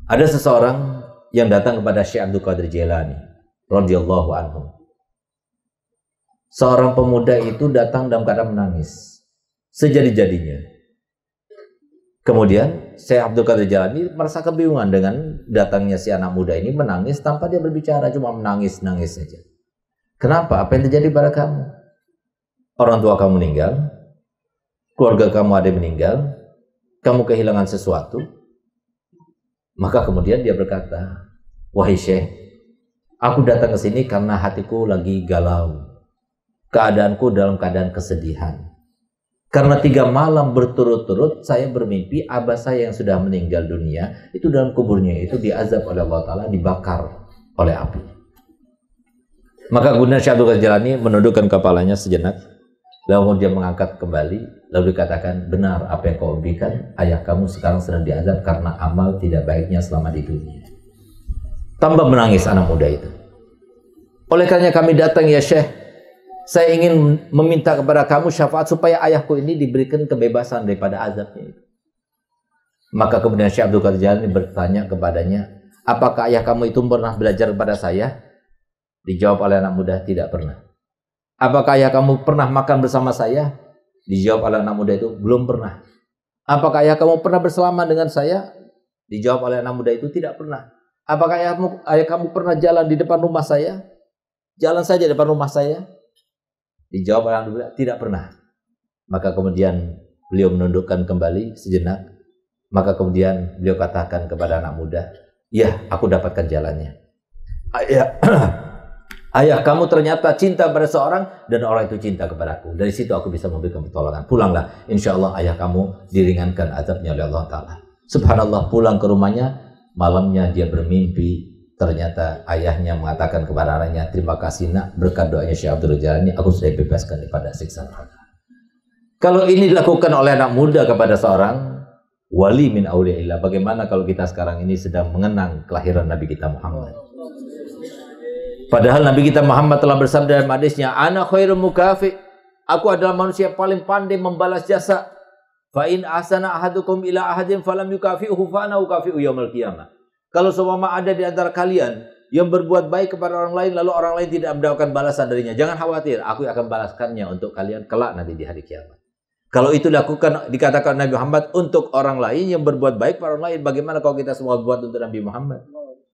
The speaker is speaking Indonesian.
Ada seseorang yang datang kepada Syekh Abdul Qadir Jailani radhiyallahu anhu. Seorang pemuda itu datang dalam keadaan menangis sejadi-jadinya. Kemudian Syekh Abdul Qadir Jailani merasa kebingungan dengan datangnya si anak muda ini, menangis tanpa dia berbicara, cuma menangis-nangis saja. Kenapa? Apa yang terjadi pada kamu? Orang tua kamu meninggal, keluarga kamu ada yang meninggal, kamu kehilangan sesuatu. Maka kemudian dia berkata, wahai Syekh, aku datang ke sini karena hatiku lagi galau. Keadaanku dalam keadaan kesedihan. Karena 3 malam berturut-turut saya bermimpi abah saya yang sudah meninggal dunia, itu dalam kuburnya itu diazab oleh Allah Ta'ala, dibakar oleh api. Maka kemudian Syekh Abdul Qadir Jailani menundukkan kepalanya sejenak, lalu dia mengangkat kembali, lalu dikatakan, benar apa yang kau impikan, ayah kamu sekarang sedang diazab karena amal tidak baiknya selama di dunia. Tambah menangis anak muda itu. Oleh karena kami datang ya Syekh, saya ingin meminta kepada kamu syafaat supaya ayahku ini diberikan kebebasan daripada azabnya itu. Maka kemudian Syekh Abdul Qadir Jailani bertanya kepadanya, apakah ayah kamu itu pernah belajar kepada saya? Dijawab oleh anak muda, tidak pernah. Apakah ayah kamu pernah makan bersama saya? Dijawab oleh anak muda itu, belum pernah. Apakah ayah kamu pernah bersama dengan saya? Dijawab oleh anak muda itu, tidak pernah. Apakah ayah kamu pernah jalan di depan rumah saya? Jalan saja di depan rumah saya? Dijawab oleh anak muda, tidak pernah. Maka kemudian beliau menundukkan kembali sejenak. Maka kemudian beliau katakan kepada anak muda, ya, aku dapatkan jalannya. Ayah kamu ternyata cinta pada seorang dan orang itu cinta kepadaku. Dari situ aku bisa memberikan pertolongan. Pulanglah, insya Allah ayah kamu diringankan azabnya oleh Allah Ta'ala. Subhanallah, pulang ke rumahnya, malamnya dia bermimpi. Ternyata ayahnya mengatakan kepada anaknya, terima kasih nak, berkat doanya Syekh Abdul Jailani, aku sudah dibebaskan daripada siksa neraka. Kalau ini dilakukan oleh anak muda kepada seorang wali min auliyaillah, bagaimana kalau kita sekarang ini sedang mengenang kelahiran Nabi kita Muhammad? Padahal Nabi kita Muhammad telah bersabda dalam hadisnya, ana khairul mukafi, aku adalah manusia paling pandai membalas jasa. Fa in ahsana ahadukum ila ahadin falam yukafi'uhu fa ana ukafi'u yaumil qiyamah. Kalau seumpama ada di antara kalian yang berbuat baik kepada orang lain lalu orang lain tidak mendapatkan balasan darinya, jangan khawatir, aku akan balaskannya untuk kalian kelak nanti di hari kiamat. Kalau itu dilakukan, dikatakan Nabi Muhammad untuk orang lain yang berbuat baik pada orang lain, bagaimana kalau kita semua buat untuk Nabi Muhammad?